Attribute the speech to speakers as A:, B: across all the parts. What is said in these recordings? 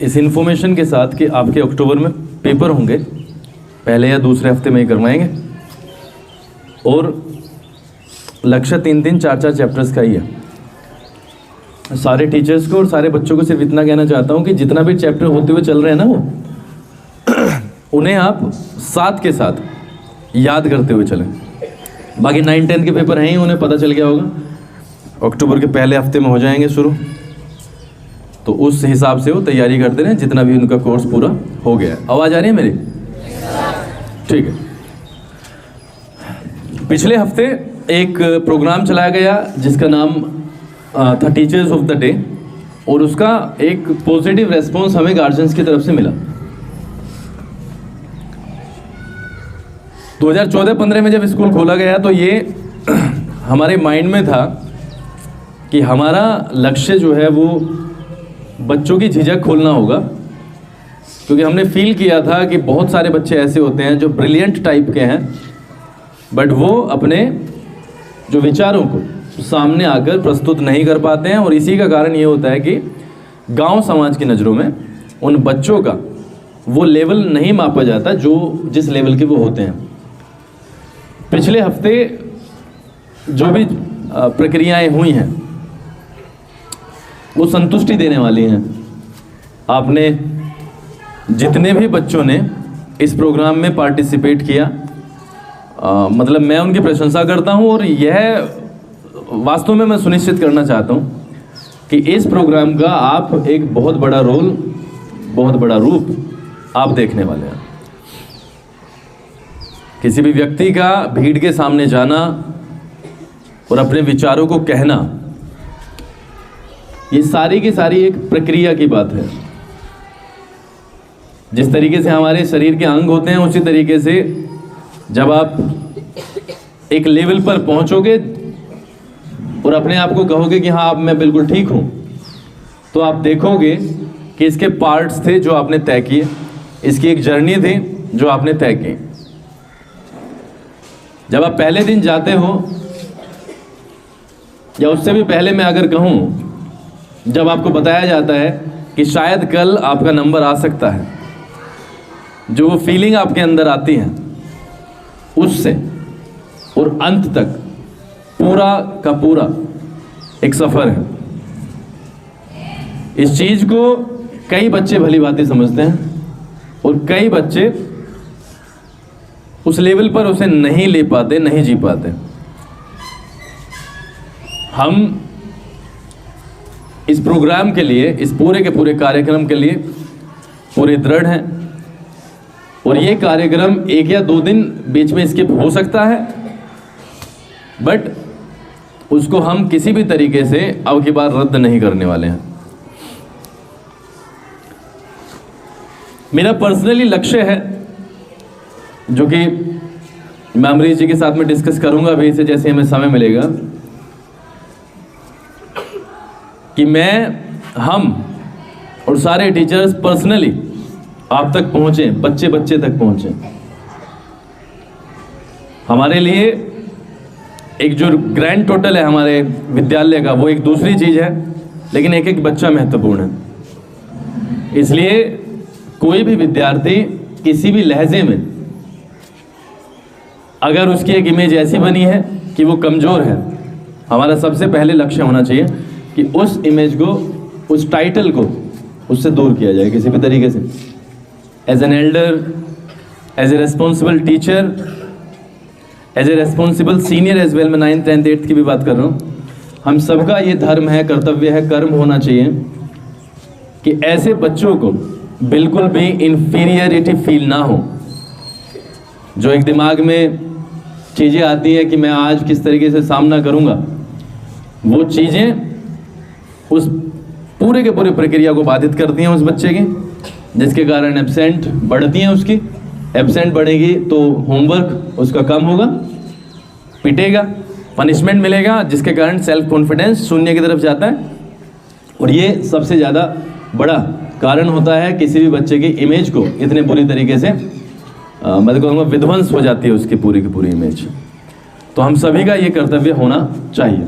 A: इस इन्फॉर्मेशन के साथ कि आपके अक्टूबर में पेपर होंगे, पहले या दूसरे हफ्ते में ही करवाएंगे, और लक्ष्य 3-3, 4-4 चैप्टर्स का ही है। सारे टीचर्स को और सारे बच्चों को सिर्फ इतना कहना चाहता हूँ कि जितना भी चैप्टर होते हुए चल रहे हैं ना वो उन्हें आप साथ के साथ याद करते हुए चलें। बाकी 9-10 के पेपर हैं ही, उन्हें पता चल गया होगा, अक्टूबर के पहले हफ्ते में हो जाएंगे शुरू, तो उस हिसाब से वो तैयारी करते रहें जितना भी उनका कोर्स पूरा हो गया है। आवाज़ आ रही है मेरी? ठीक है। पिछले हफ्ते एक प्रोग्राम चलाया गया जिसका नाम था टीचर्स ऑफ द डे, और उसका एक पॉजिटिव रेस्पॉन्स हमें गार्जियंस की तरफ से मिला। 2014-15 में जब स्कूल खोला गया तो ये हमारे माइंड में था कि हमारा लक्ष्य जो है वो बच्चों की झिझक खोलना होगा, क्योंकि हमने फील किया था कि बहुत सारे बच्चे ऐसे होते हैं जो ब्रिलियंट टाइप के हैं, बट वो अपने जो विचारों को सामने आकर प्रस्तुत नहीं कर पाते हैं, और इसी का कारण ये होता है कि गांव समाज की नज़रों में उन बच्चों का वो लेवल नहीं मापा जाता जो जिस लेवल के वो होते हैं। पिछले हफ्ते जो भी प्रक्रियाएं हुई हैं वो संतुष्टि देने वाली हैं। आपने जितने भी बच्चों ने इस प्रोग्राम में पार्टिसिपेट किया, मतलब मैं उनकी प्रशंसा करता हूं, और यह वास्तव में मैं सुनिश्चित करना चाहता हूं कि इस प्रोग्राम का आप एक बहुत बड़ा रोल, बहुत बड़ा रूप आप देखने वाले हैं। किसी भी व्यक्ति का भीड़ के सामने जाना और अपने विचारों को कहना, ये सारी की सारी एक प्रक्रिया की बात है। जिस तरीके से हमारे शरीर के अंग होते हैं, उसी तरीके से जब आप एक लेवल पर पहुंचोगे और अपने आप को कहोगे कि हाँ अब मैं बिल्कुल ठीक हूं, तो आप देखोगे कि इसके पार्ट्स थे जो आपने तय किए, इसकी एक जर्नी थी जो आपने तय की। जब आप पहले दिन जाते हो, या उससे भी पहले मैं अगर कहूं, जब आपको बताया जाता है कि शायद कल आपका नंबर आ सकता है, जो वो फीलिंग आपके अंदर आती है, उससे और अंत तक पूरा का पूरा एक सफ़र है। इस चीज़ को कई बच्चे भली भांति समझते हैं, और कई बच्चे उस लेवल पर उसे नहीं ले पाते, नहीं जी पाते। हम इस प्रोग्राम के लिए, इस पूरे के पूरे कार्यक्रम के लिए पूरे दृढ़ हैं, और ये कार्यक्रम 1 या 2 दिन बीच में स्किप हो सकता है, बट उसको हम किसी भी तरीके से अब की बार रद्द नहीं करने वाले हैं। मेरा पर्सनली लक्ष्य है, जो कि मैं अमरीश जी के साथ में डिस्कस करूंगा अभी से, जैसे हमें समय मिलेगा, कि हम और सारे टीचर्स पर्सनली आप तक पहुंचे, बच्चे बच्चे तक पहुंचे। हमारे लिए एक जो ग्रैंड टोटल है हमारे विद्यालय का, वो एक दूसरी चीज़ है, लेकिन एक एक बच्चा महत्वपूर्ण है। इसलिए कोई भी विद्यार्थी किसी भी लहजे में अगर उसकी एक इमेज ऐसी बनी है कि वो कमज़ोर है, हमारा सबसे पहले लक्ष्य होना चाहिए कि उस इमेज को, उस टाइटल को उससे दूर किया जाए किसी भी तरीके से। As an elder, as a responsible teacher, as a responsible senior as well, मैं 9th, 10th, 8th की भी बात कर रहा हूँ, हम सबका ये धर्म है, कर्तव्य है, कर्म होना चाहिए कि ऐसे बच्चों को बिल्कुल भी इन्फीरियरिटी फील ना हो। जो एक दिमाग में चीज़ें आती है कि मैं आज किस तरीके से सामना करूँगा, वो चीज़ें उस पूरे के पूरे प्रक्रिया को बाधित करती हैं उस बच्चे की, जिसके कारण एब्सेंट बढ़ती हैं उसकी। एब्सेंट बढ़ेगी तो होमवर्क उसका कम होगा, पिटेगा, पनिशमेंट मिलेगा, जिसके कारण सेल्फ कॉन्फिडेंस शून्य की तरफ जाता है, और ये सबसे ज़्यादा बड़ा कारण होता है किसी भी बच्चे की इमेज को इतने बुरी तरीके से मैं तो कहूँगा विध्वंस हो जाती है उसकी पूरी की पूरी इमेज। तो हम सभी का ये कर्तव्य होना चाहिए।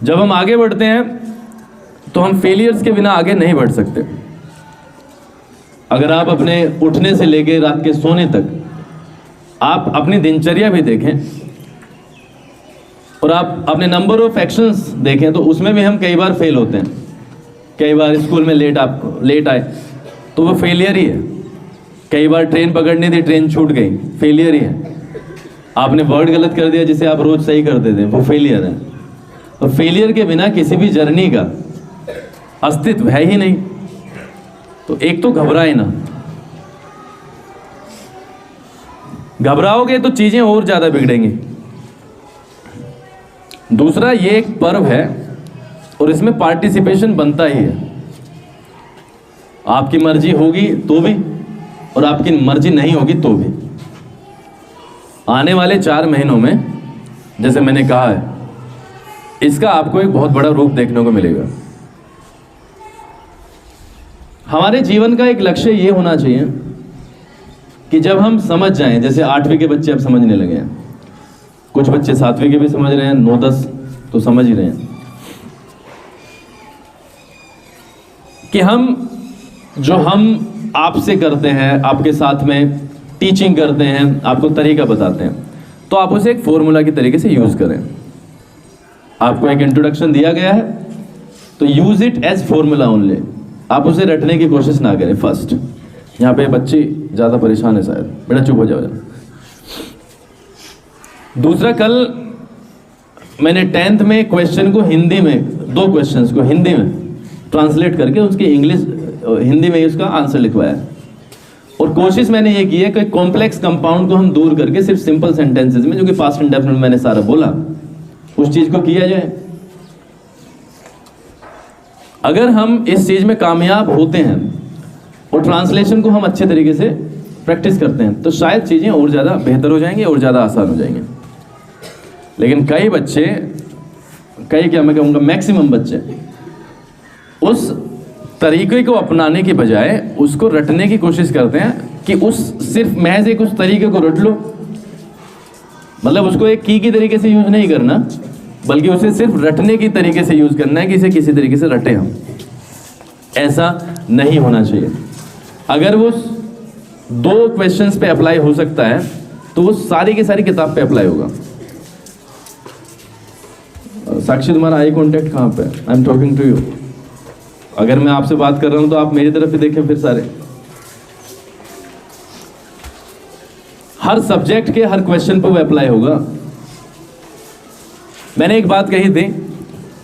A: जब हम आगे बढ़ते हैं तो हम फेलियर्स के बिना आगे नहीं बढ़ सकते। अगर आप अपने उठने से लेके रात के सोने तक आप अपनी दिनचर्या भी देखें और आप अपने नंबर ऑफ एक्शंस देखें तो उसमें भी हम कई बार फेल होते हैं। कई बार स्कूल में लेट आए तो वो फेलियर ही है। कई बार ट्रेन पकड़नी थी, ट्रेन छूट गई, फेलियर ही है। आपने वर्ड गलत कर दिया जिसे आप रोज सही करते थे, वो फेलियर है। और फेलियर के बिना किसी भी जर्नी का अस्तित्व है ही नहीं। तो एक तो घबराए ना, घबराओगे तो चीजें और ज्यादा बिगड़ेंगी। दूसरा, ये एक पर्व है और इसमें पार्टिसिपेशन बनता ही है। आपकी मर्जी होगी तो भी और आपकी मर्जी नहीं होगी तो भी। आने वाले 4 महीनों में, जैसे मैंने कहा है, इसका आपको एक बहुत बड़ा रूप देखने को मिलेगा। हमारे जीवन का एक लक्ष्य ये होना चाहिए कि जब हम समझ जाएं, जैसे 8वीं के बच्चे अब समझने लगे हैं, कुछ बच्चे 7वीं के भी समझ रहे हैं, 9-10 तो समझ ही रहे हैं, कि हम आपसे करते हैं, आपके साथ में टीचिंग करते हैं, आपको तरीका बताते हैं, तो आप उसे एक फॉर्मूला की तरीके से यूज करें। आपको एक इंट्रोडक्शन दिया गया है तो use it as formula only. आप उसे रटने की कोशिश ना करें। फर्स्ट, यहाँ पे बच्चे ज्यादा परेशान है शायद, बेटा चुप हो जाओ। दूसरा, कल मैंने 10th में क्वेश्चन को हिंदी में, 2 क्वेश्चंस को हिंदी में ट्रांसलेट करके उसकी इंग्लिश हिंदी में उसका आंसर लिखवाया। और कोशिश मैंने ये की है कि कॉम्प्लेक्स कंपाउंड को हम दूर करके सिर्फ सिंपल सेंटेंसेस में, जो कि पास्ट इंडेफिनिट में मैंने सारा बोला, उस चीज को किया जाए। अगर हम इस चीज में कामयाब होते हैं और ट्रांसलेशन को हम अच्छे तरीके से प्रैक्टिस करते हैं तो शायद चीजें और ज्यादा बेहतर हो जाएंगी और ज्यादा आसान हो जाएंगे। लेकिन कई बच्चे, क्या मैं कहूँगा मैक्सिमम बच्चे, उस तरीके को अपनाने के बजाय उसको रटने की कोशिश करते हैं कि सिर्फ महज एक उस तरीके को रट लो। मतलब उसको एक की तरीके से यूज नहीं करना, बल्कि उसे सिर्फ रटने की तरीके से यूज करना है कि इसे किसी तरीके से रटे हम। ऐसा नहीं होना चाहिए। अगर वो 2 क्वेश्चंस पे अप्लाई हो सकता है तो वो सारी की सारी किताब पे अप्लाई होगा। साक्षी, तुम्हारा आई कांटेक्ट कहाँ पे? I am talking to you. अगर मैं आपसे बात कर रहा हूं तो आप मेरी तरफ ही देखें फिर सारे। हर सब्जेक्ट के हर क्वेश्चन पे वो अप्लाई होगा। मैंने एक बात कही थी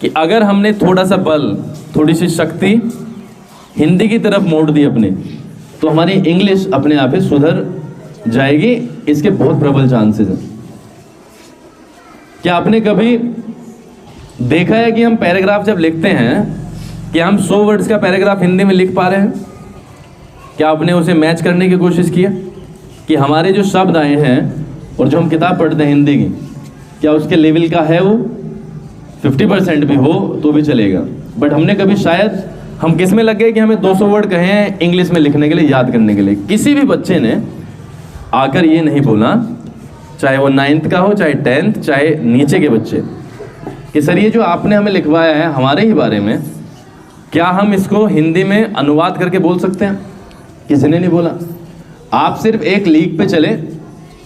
A: कि अगर हमने थोड़ा सा बल, थोड़ी सी शक्ति हिंदी की तरफ मोड़ दी अपने, तो हमारी इंग्लिश अपने आप ही सुधर जाएगी। इसके बहुत प्रबल चांसेस हैं। क्या आपने कभी देखा है कि हम पैराग्राफ जब लिखते हैं कि हम 100 वर्ड्स का पैराग्राफ हिंदी में लिख पा रहे हैं? क्या आपने उसे मैच करने की कोशिश की है कि हमारे जो शब्द आए हैं और जो हम किताब पढ़ते हैं हिंदी की, क्या उसके लेवल का है? वो 50% भी हो तो भी चलेगा। बट हमने कभी, शायद हम किस में लग गए कि हमें 200 वर्ड कहे हैं इंग्लिश में लिखने के लिए, याद करने के लिए। किसी भी बच्चे ने आकर ये नहीं बोला, चाहे वो 9th का हो, चाहे 10th, चाहे नीचे के बच्चे, कि सर ये जो आपने हमें लिखवाया है हमारे ही बारे में, क्या हम इसको हिंदी में अनुवाद करके बोल सकते हैं? किसी ने नहीं बोला। आप सिर्फ एक लीक पे चले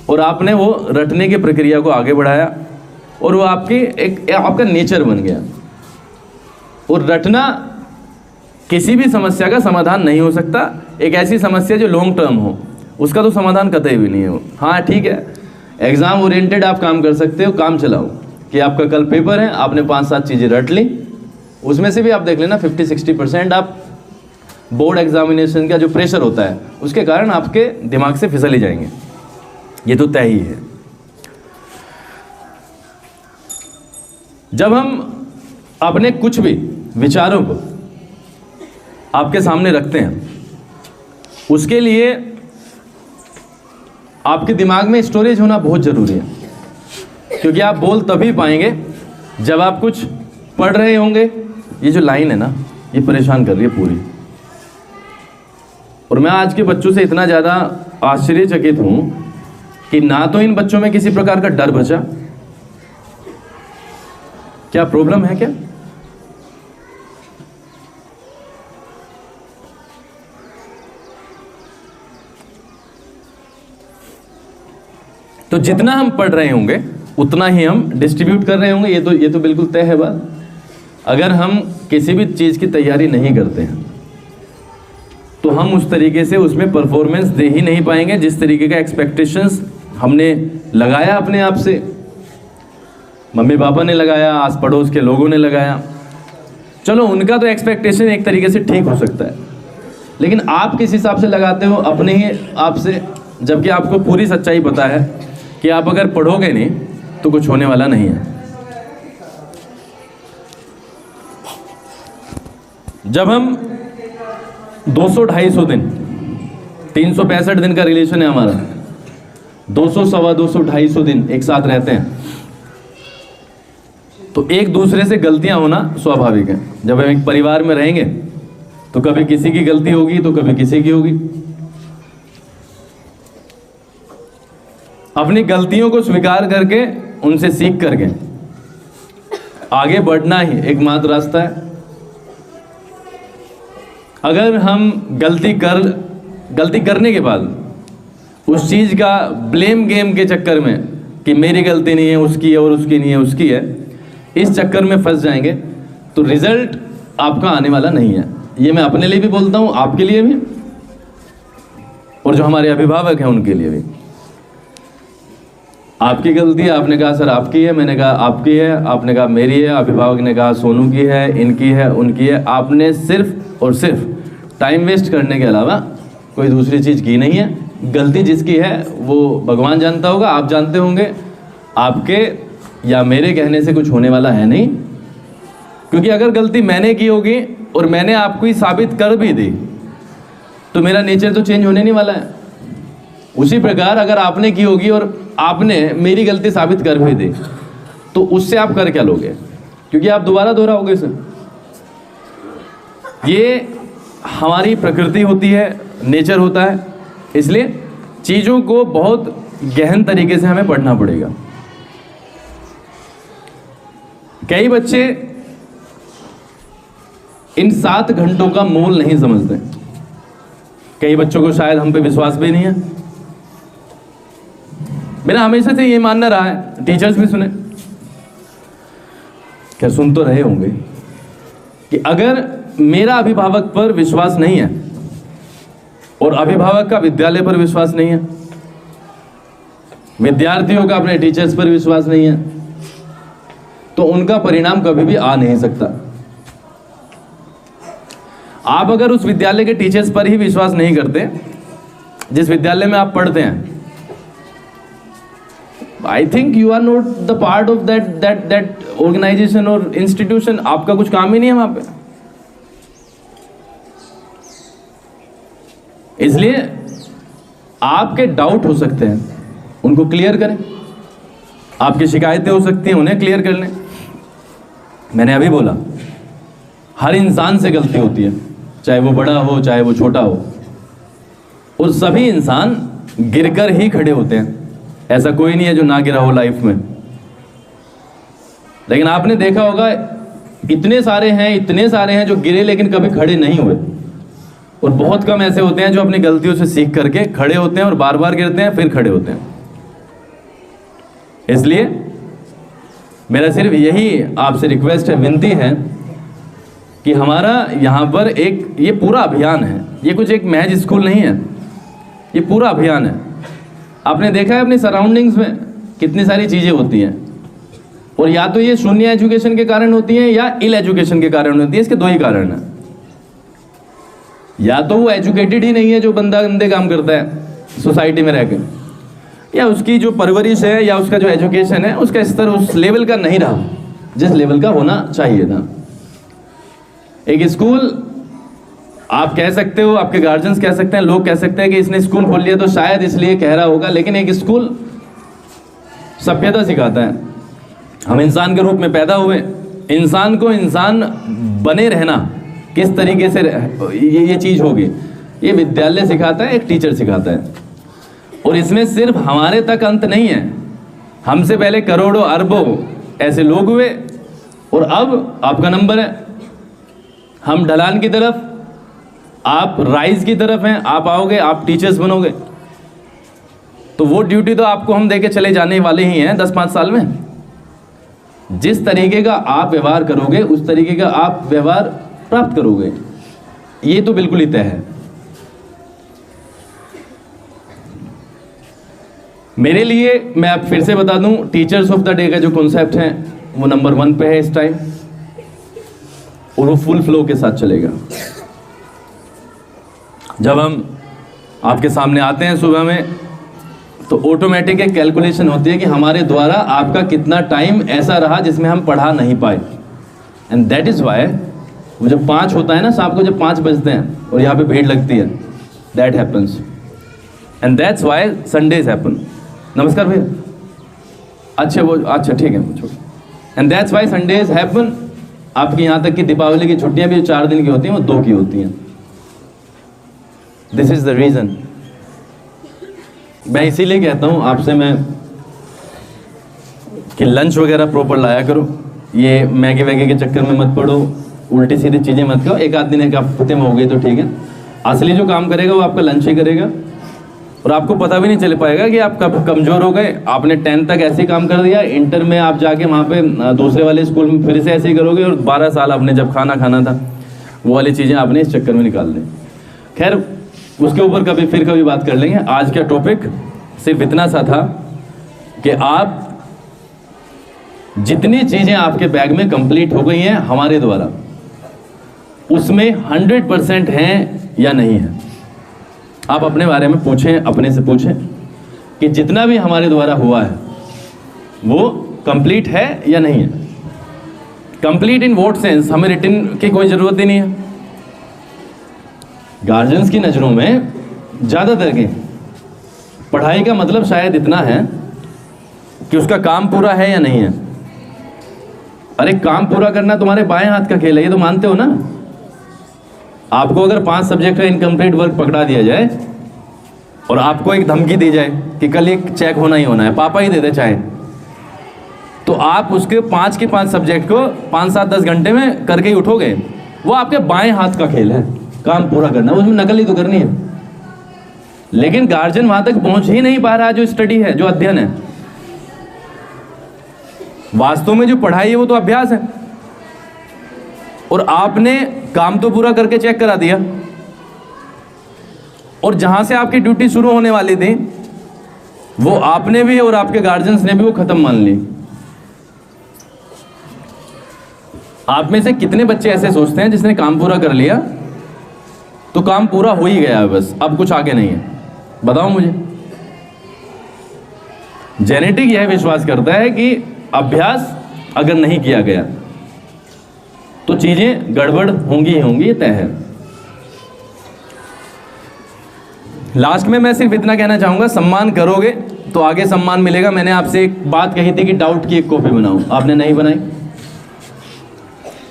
A: और आपने वो रटने की प्रक्रिया को आगे बढ़ाया और वो आपका नेचर बन गया। और रटना किसी भी समस्या का समाधान नहीं हो सकता। एक ऐसी समस्या जो लॉन्ग टर्म हो, उसका तो समाधान कतई भी नहीं हो। हाँ ठीक है, एग्जाम ओरिएंटेड आप काम कर सकते हो, काम चलाओ कि आपका कल पेपर है, आपने 5-7 चीज़ें रट ली, उसमें से भी आप देख लेना 50-60% आप बोर्ड एग्जामिनेशन का जो प्रेशर होता है उसके कारण आपके दिमाग से फिसल ही जाएंगे। ये तो तय ही है। जब हम अपने कुछ भी विचारों को आपके सामने रखते हैं, उसके लिए आपके दिमाग में स्टोरेज होना बहुत जरूरी है, क्योंकि आप बोल तभी पाएंगे जब आप कुछ पढ़ रहे होंगे। ये जो लाइन है ना, ये परेशान कर रही है पूरी। और मैं आज के बच्चों से इतना ज़्यादा आश्चर्यचकित हूं कि ना तो इन बच्चों में किसी प्रकार का डर बचा। क्या प्रॉब्लम है क्या? तो जितना हम पढ़ रहे होंगे उतना ही हम डिस्ट्रीब्यूट कर रहे होंगे। ये तो बिल्कुल तय है बात। अगर हम किसी भी चीज़ की तैयारी नहीं करते हैं तो हम उस तरीके से उसमें परफॉर्मेंस दे ही नहीं पाएंगे जिस तरीके का एक्सपेक्टेशंस हमने लगाया अपने आप से, मम्मी पापा ने लगाया, आस पड़ोस के लोगों ने लगाया। चलो उनका तो एक्सपेक्टेशन एक तरीके से ठीक हो सकता है, लेकिन आप किस हिसाब से लगाते हो अपने ही आप से, जबकि आपको पूरी सच्चाई पता है कि आप अगर पढ़ोगे नहीं तो कुछ होने वाला नहीं है। जब हम 200-250 दिन, 365 दिन का रिलेशन है हमारा, 200, 250, 250 दिन एक साथ रहते हैं, तो एक दूसरे से गलतियां होना स्वाभाविक है। जब हम एक परिवार में रहेंगे तो कभी किसी की गलती होगी तो कभी किसी की होगी। अपनी गलतियों को स्वीकार करके उनसे सीख करके आगे बढ़ना ही एकमात्र रास्ता है। अगर हम गलती करने के बाद उस चीज़ का ब्लेम गेम के चक्कर में कि मेरी गलती नहीं है, उसकी है, और उसकी नहीं है, उसकी है, इस चक्कर में फंस जाएंगे तो रिजल्ट आपका आने वाला नहीं है। ये मैं अपने लिए भी बोलता हूँ, आपके लिए भी, और जो हमारे अभिभावक हैं उनके लिए भी। आपकी गलती है, आपने कहा सर आपकी है, मैंने कहा आपकी है, आपने कहा मेरी है, अभिभावक ने कहा सोनू की है, इनकी है, उनकी है। आपने सिर्फ और सिर्फ टाइम वेस्ट करने के अलावा कोई दूसरी चीज़ की नहीं है। गलती जिसकी है वो भगवान जानता होगा, आप जानते होंगे। आपके या मेरे कहने से कुछ होने वाला है नहीं, क्योंकि अगर गलती मैंने की होगी और मैंने आपको ही साबित कर भी दी तो मेरा नेचर तो चेंज होने नहीं वाला है। उसी प्रकार अगर आपने की होगी और आपने मेरी गलती साबित कर भी दी तो उससे आप कर क्या लोगे, क्योंकि आप दोबारा दोहराओगे इसे। ये हमारी प्रकृति होती है, नेचर होता है, इसलिए चीज़ों को बहुत गहन तरीके से हमें पढ़ना पड़ेगा। कई बच्चे इन 7 घंटों का मोल नहीं समझते। कई बच्चों को शायद हम पे विश्वास भी नहीं है। मेरा हमेशा से ये मानना रहा है, टीचर्स भी सुने, क्या सुन तो रहे होंगे, कि अगर मेरा अभिभावक पर विश्वास नहीं है और अभिभावक का विद्यालय पर विश्वास नहीं है, विद्यार्थियों का अपने टीचर्स पर विश्वास नहीं है, तो उनका परिणाम कभी भी आ नहीं सकता। आप अगर उस विद्यालय के टीचर्स पर ही विश्वास नहीं करते जिस विद्यालय में आप पढ़ते हैं, I think you are not the part of that organisation और इंस्टीट्यूशन। आपका कुछ काम ही नहीं है वहां पे। इसलिए आपके डाउट हो सकते हैं, उनको क्लियर करें। आपकी शिकायतें हो सकती हैं, उन्हें क्लियर कर लें। मैंने अभी बोला, हर इंसान से गलती होती है, चाहे वो बड़ा हो चाहे वो छोटा हो, और सभी इंसान गिरकर ही खड़े होते हैं। ऐसा कोई नहीं है जो ना गिरा हो लाइफ में। लेकिन आपने देखा होगा इतने सारे हैं जो गिरे लेकिन कभी खड़े नहीं हुए, और बहुत कम ऐसे होते हैं जो अपनी गलतियों से सीख करके खड़े होते हैं और बार बार गिरते हैं फिर खड़े होते हैं। इसलिए मेरा सिर्फ यही आपसे रिक्वेस्ट है, विनती है कि हमारा यहाँ पर ये पूरा अभियान है। ये कुछ एक महज स्कूल नहीं है, ये पूरा अभियान है। आपने देखा है अपनी सराउंडिंग्स में कितनी सारी चीज़ें होती हैं, और या तो ये शून्य एजुकेशन के कारण होती हैं या इल एजुकेशन के कारण होती है। इसके 2 ही कारण हैं। या तो वो एजुकेटेड ही नहीं है जो बंदा गंदे काम करता है सोसाइटी में रहकर, या उसकी जो परवरिश है या उसका जो एजुकेशन है उसका स्तर उस लेवल का नहीं रहा जिस लेवल का होना चाहिए था। एक स्कूल आप कह सकते हो, आपके गार्जियंस कह सकते हैं, लोग कह सकते हैं कि इसने स्कूल खोल लिया तो शायद इसलिए कह रहा होगा, लेकिन एक स्कूल सभ्यता सिखाता है। हम इंसान के रूप में पैदा हुए, इंसान को इंसान बने रहना किस तरीके से ये चीज़ होगी, ये विद्यालय सिखाता है, एक टीचर सिखाता है। और इसमें सिर्फ हमारे तक अंत नहीं है, हमसे पहले करोड़ों अरबों ऐसे लोग हुए और अब आपका नंबर है। हम ढलान की तरफ, आप राइज की तरफ हैं, आप आओगे, आप टीचर्स बनोगे। तो वो ड्यूटी तो आपको हम देके चले जाने वाले ही हैं 10-5 साल में। जिस तरीके का आप व्यवहार करोगे उस तरीके का आप व्यवहार प्राप्त करोगे, ये तो बिल्कुल ही तय है। मेरे लिए मैं आप फिर से बता दूं, टीचर्स ऑफ द डे का जो कॉन्सेप्ट है वो नंबर 1 पे है इस टाइम, और वो फुल फ्लो के साथ चलेगा। जब हम आपके सामने आते हैं सुबह में, तो ऑटोमेटिक एक कैलकुलेशन होती है कि हमारे द्वारा आपका कितना टाइम ऐसा रहा जिसमें हम पढ़ा नहीं पाए। एंड दैट इज़ वाई वो जब 5 होता है ना, शाम को जब 5 बजते हैं और यहाँ पे भीड़ लगती है, that happens, and that's why Sundays happen. नमस्कार भैया। अच्छा ठीक है। And that's why Sundays happen. आपकी यहाँ तक कि दीपावली की छुट्टियाँ भी 4 दिन की होती हैं, वो 2 की होती हैं। This is the reason. मैं इसीलिए कहता हूँ आपसे मैं कि लंच वगैरह प्रॉपर लाया करो, ये मैगी वैगी के चक्कर में मत पड़ो, उल्टी सीधी चीज़ें मत खाओ। एक आध दिन एक हफ्ते में हो गई तो ठीक है, असली जो काम करेगा वो आपका लंच ही करेगा, और आपको पता भी नहीं चल पाएगा कि आप कब कमज़ोर हो गए। आपने 10th तक ऐसे ही काम कर दिया, इंटर में आप जाके वहाँ पे दूसरे वाले स्कूल में फिर से ऐसे ही करोगे, और 12 साल आपने जब खाना था वो वाली चीज़ें आपने इस चक्कर में निकाल दी। खैर, उसके ऊपर कभी बात कर लेंगे। आज का टॉपिक सिर्फ इतना सा था कि आप जितनी चीज़ें आपके बैग में कंप्लीट हो गई हैं हमारे द्वारा, उसमें 100% हैं या नहीं है। आप अपने बारे में पूछें, अपने से पूछें कि जितना भी हमारे द्वारा हुआ है वो कंप्लीट है या नहीं है। Complete in what sense? हमें रिटन की कोई ज़रूरत ही नहीं है। गार्जियंस की नज़रों में ज़्यादातर की पढ़ाई का मतलब शायद इतना है कि उसका काम पूरा है या नहीं है। अरे काम पूरा करना तुम्हारे बाएं हाथ का खेल है, ये तो मानते हो ना। आपको अगर 5 सब्जेक्ट का इनकम्प्लीट वर्क पकड़ा दिया जाए और आपको एक धमकी दी जाए कि कल एक चेक होना ही होना है, पापा ही दे दे चाहे, तो आप उसके 5 के 5 सब्जेक्ट को 5, 7, 10 घंटे में करके ही उठोगे। वो आपके बाएं हाथ का खेल है, काम पूरा करना, उसमें नकल ही तो करनी है। लेकिन गार्जियन वहां तक पहुंच ही नहीं पा रहा। जो स्टडी है, जो अध्ययन है, वास्तव में जो पढ़ाई है वो तो अभ्यास है, और आपने काम तो पूरा करके चेक करा दिया, और जहां से आपकी ड्यूटी शुरू होने वाली थी वो आपने भी और आपके गार्जियंस ने भी वो खत्म मान ली। आप में से कितने बच्चे ऐसे सोचते हैं जिसने काम पूरा कर लिया तो काम पूरा हो ही गया है, बस अब कुछ आगे नहीं है? बताओ मुझे। जेनेटिक यह विश्वास करता है कि अभ्यास अगर नहीं किया गया तो चीजें गड़बड़ होंगी ही होंगी, ये तय है। लास्ट में मैं सिर्फ इतना कहना चाहूंगा, सम्मान करोगे तो आगे सम्मान मिलेगा। मैंने आपसे एक बात कही थी कि डाउट की एक कॉपी बनाओ, आपने नहीं बनाई।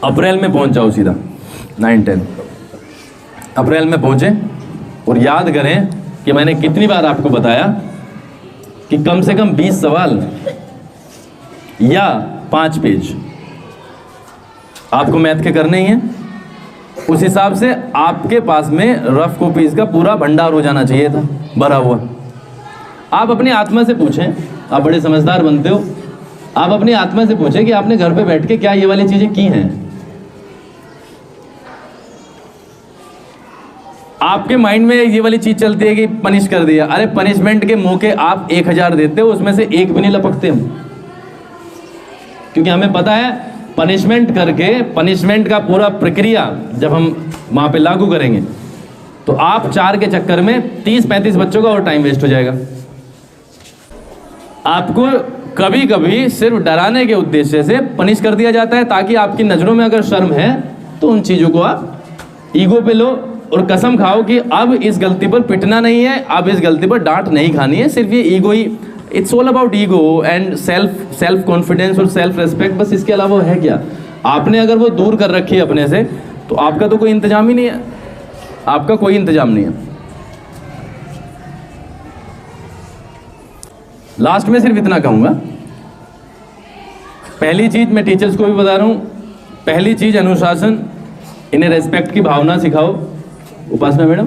A: अप्रैल में पहुंच जाओ सीधा, 9-10 अप्रैल में पहुंचे, और याद करें कि मैंने कितनी बार आपको बताया कि कम से कम 20 सवाल या 5 पेज आपको मैथ के करने ही हैं। उस हिसाब से आपके पास में रफ कॉपीज का पूरा भंडार हो जाना चाहिए था, भरा हुआ। आप अपनी आत्मा से पूछें, आप बड़े समझदार बनते हो, आप अपनी आत्मा से पूछें कि आपने घर पे बैठ के क्या ये वाली चीजें की हैं। आपके माइंड में ये वाली चीज चलती है कि पनिश कर दिया। अरे पनिशमेंट के मौके आप 1000 देते हो, उसमें से एक भी नहीं लपकते हम, क्योंकि हमें पता है पनिशमेंट करके, पनिशमेंट का पूरा प्रक्रिया जब हम वहां पे लागू करेंगे तो आप 4 के चक्कर में 30-35 बच्चों का और टाइम वेस्ट हो जाएगा। आपको कभी कभी सिर्फ डराने के उद्देश्य से पनिश कर दिया जाता है, ताकि आपकी नज़रों में अगर शर्म है तो उन चीज़ों को आप ईगो पे लो और कसम खाओ कि अब इस गलती पर पिटना नहीं है, अब इस गलती पर डांट नहीं खानी है। सिर्फ ये ego he, it's all about ego and self confidence और सेल्फ रेस्पेक्ट, बस इसके अलावा है क्या? आपने अगर वो दूर कर रखी है अपने से तो आपका तो कोई इंतजाम ही नहीं है, आपका कोई इंतजाम नहीं है। लास्ट में सिर्फ इतना कहूंगा, पहली चीज मैं टीचर्स को भी बता रहा हूं, पहली चीज अनुशासन, इन्हें रेस्पेक्ट की भावना सिखाओ। उपासना मैडम,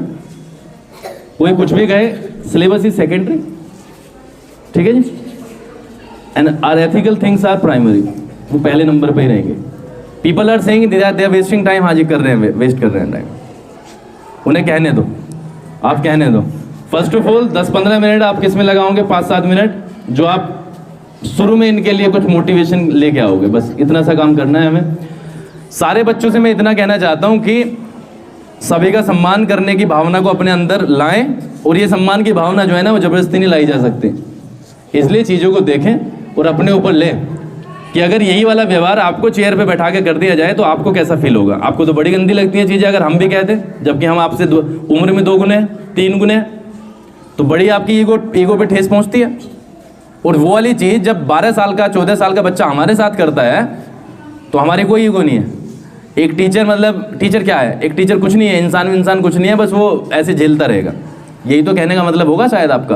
A: कोई कुछ भी कहे, सिलेबस इज सेकेंडरी, ठीक है जी। And are ethical things are primary, वो पहले नंबर पे ही रहेंगे। People are saying they are wasting time, हाँ जी कर रहे हैं, वेस्ट कर रहे हैं टाइम, उन्हें कहने दो, आप कहने दो। फर्स्ट ऑफ ऑल 10-15 मिनट आप किस में लगाओगे, 5-7 मिनट, जो आप शुरू में इनके लिए कुछ मोटिवेशन लेके आओगे, बस इतना सा काम करना है हमें। सारे बच्चों से मैं इतना कहना चाहता हूँ कि सभी का सम्मान करने की भावना को अपने अंदर लाएं, और ये सम्मान की भावना जो है ना वो ज़बरदस्ती नहीं लाई जा सकती, इसलिए चीज़ों को देखें और अपने ऊपर लें कि अगर यही वाला व्यवहार आपको चेयर पे बैठा के कर दिया जाए तो आपको कैसा फील होगा। आपको तो बड़ी गंदी लगती है चीज़ें अगर हम भी कहते, जबकि हम आपसे उम्र में 2 गुने 3 गुने, तो बड़ी आपकी ईगो पे ठेस पहुंचती है। और वो वाली चीज़ जब 12 साल का 14 साल का बच्चा हमारे साथ करता है तो हमारी कोई ईगो नहीं है। एक टीचर, मतलब टीचर क्या है, एक टीचर कुछ नहीं है, इंसान कुछ नहीं है, बस वो ऐसे झेलता रहेगा, यही तो कहने का मतलब होगा शायद आपका।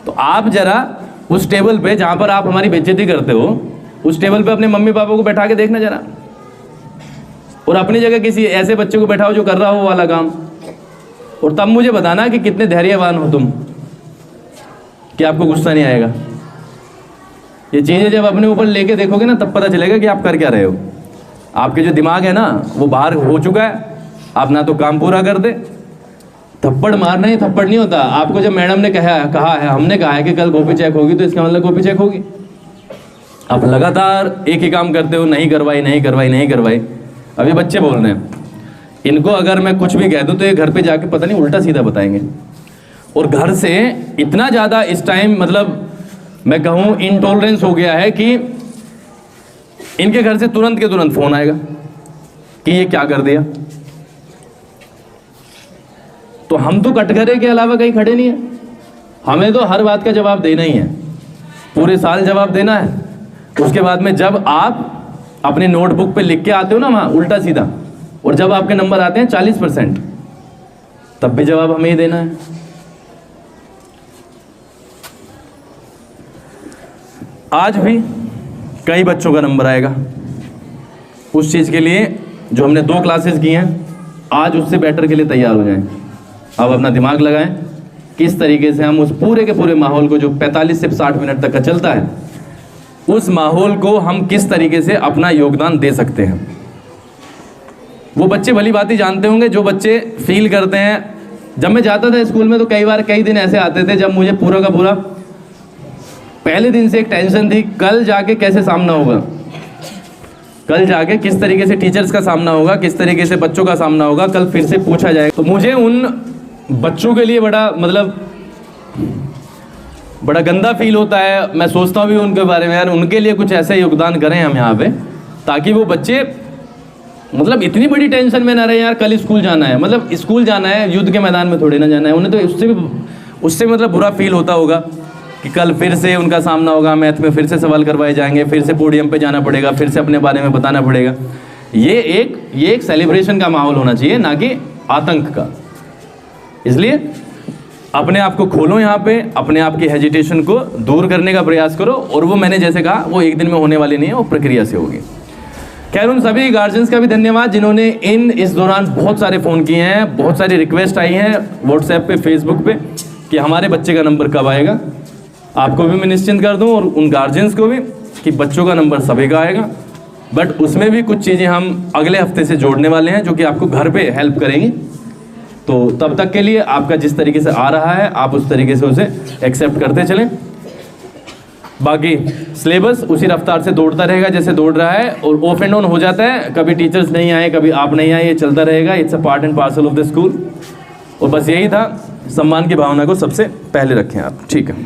A: तो आप जरा उस टेबल पे जहाँ पर आप हमारी बेइज्जती करते हो, उस टेबल पे अपने मम्मी पापा को बैठा के देखना जरा, और अपनी जगह किसी ऐसे बच्चे को बैठाओ जो कर रहा हो वो वाला काम, और तब मुझे बताना कि कितने धैर्यवान हो तुम, कि आपको गुस्सा नहीं आएगा। ये चीज़ें जब अपने ऊपर लेके देखोगे ना तब पता चलेगा कि आप कर क्या रहे हो। आपके जो दिमाग है ना वो बाहर हो चुका है, आप ना तो काम पूरा कर दे। थप्पड़ मारना ही थप्पड़ नहीं होता। आपको जब मैडम ने कहा है, हमने कहा है कि कल कॉपी चेक होगी, तो इसका मतलब कॉपी चेक होगी। आप लगातार एक ही काम करते हो, नहीं करवाई। अभी बच्चे बोल रहे हैं, इनको अगर मैं कुछ भी कह दूं तो ये घर पे जाके पता नहीं उल्टा सीधा बताएंगे। और घर से इतना ज़्यादा इस टाइम, मतलब मैं कहूँ इंटॉलरेंस हो गया है कि इनके घर से तुरंत के तुरंत फ़ोन आएगा कि ये क्या कर दिया। तो हम तो कटघरे के अलावा कहीं खड़े नहीं है, हमें तो हर बात का जवाब देना ही है, पूरे साल जवाब देना है। उसके बाद में जब आप अपने नोटबुक पे लिख के आते हो ना वहाँ उल्टा सीधा, और जब आपके नंबर आते हैं 40%, तब भी जवाब हमें ही देना है। आज भी कई बच्चों का नंबर आएगा उस चीज़ के लिए जो हमने 2 क्लासेस की हैं, आज उससे बेटर के लिए तैयार हो जाएं। अब अपना दिमाग लगाएं किस तरीके से हम उस पूरे के पूरे माहौल को जो 45 से 60 मिनट तक का चलता है, उस माहौल को हम किस तरीके से अपना योगदान दे सकते हैं। वो बच्चे भली बात ही जानते होंगे जो बच्चे फील करते हैं। जब मैं जाता था स्कूल में तो कई दिन ऐसे आते थे जब मुझे पूरा का पूरा पहले दिन से एक टेंशन थी, कल जाके कैसे सामना होगा, कल जाके किस तरीके से टीचर्स का सामना होगा, किस तरीके से बच्चों का सामना होगा, कल फिर से पूछा जाएगा। तो मुझे उन बच्चों के लिए बड़ा गंदा फील होता है। मैं सोचता हूँ भी उनके बारे में, यार उनके लिए कुछ ऐसे योगदान करें हम यहाँ पे, ताकि वो बच्चे मतलब इतनी बड़ी टेंशन में ना रहे, यार कल स्कूल जाना है, मतलब स्कूल जाना है, युद्ध के मैदान में थोड़ी ना जाना है। उन्हें तो उससे मतलब बुरा फील होता होगा कि कल फिर से उनका सामना होगा, मैथ में फिर से सवाल करवाए जाएंगे, फिर से पोडियम पे जाना पड़ेगा, फिर से अपने बारे में बताना पड़ेगा। ये एक सेलिब्रेशन का माहौल होना चाहिए, ना कि आतंक का। इसलिए अपने आप को खोलो, यहाँ पे अपने आप की हेजिटेशन को दूर करने का प्रयास करो, और वो मैंने जैसे कहा वो एक दिन में होने वाली नहीं है, वो प्रक्रिया से होगी। खैर, उन सभी गार्जियंस का भी धन्यवाद जिन्होंने इस दौरान बहुत सारे फ़ोन किए हैं, बहुत सारी रिक्वेस्ट आई हैं व्हाट्सएप पे, फेसबुक पे कि हमारे बच्चे का नंबर कब आएगा। आपको भी मैं निश्चिंत कर दूं और उन गार्जियंस को भी कि बच्चों का नंबर सभी का आएगा, बट उसमें भी कुछ चीज़ें हम अगले हफ्ते से जोड़ने वाले हैं जो कि आपको घर पे हेल्प करेंगी। तो तब तक के लिए आपका जिस तरीके से आ रहा है आप उस तरीके से उसे एक्सेप्ट करते चलें। बाकी सिलेबस उसी रफ्तार से दौड़ता रहेगा जैसे दौड़ रहा है, और ऑफ एंड ऑन हो जाता है, कभी टीचर्स नहीं आए, कभी आप नहीं आए, ये चलता रहेगा। It's a part and parcel of the school. और बस यही था, सम्मान की भावना को सबसे पहले रखें आप, ठीक है।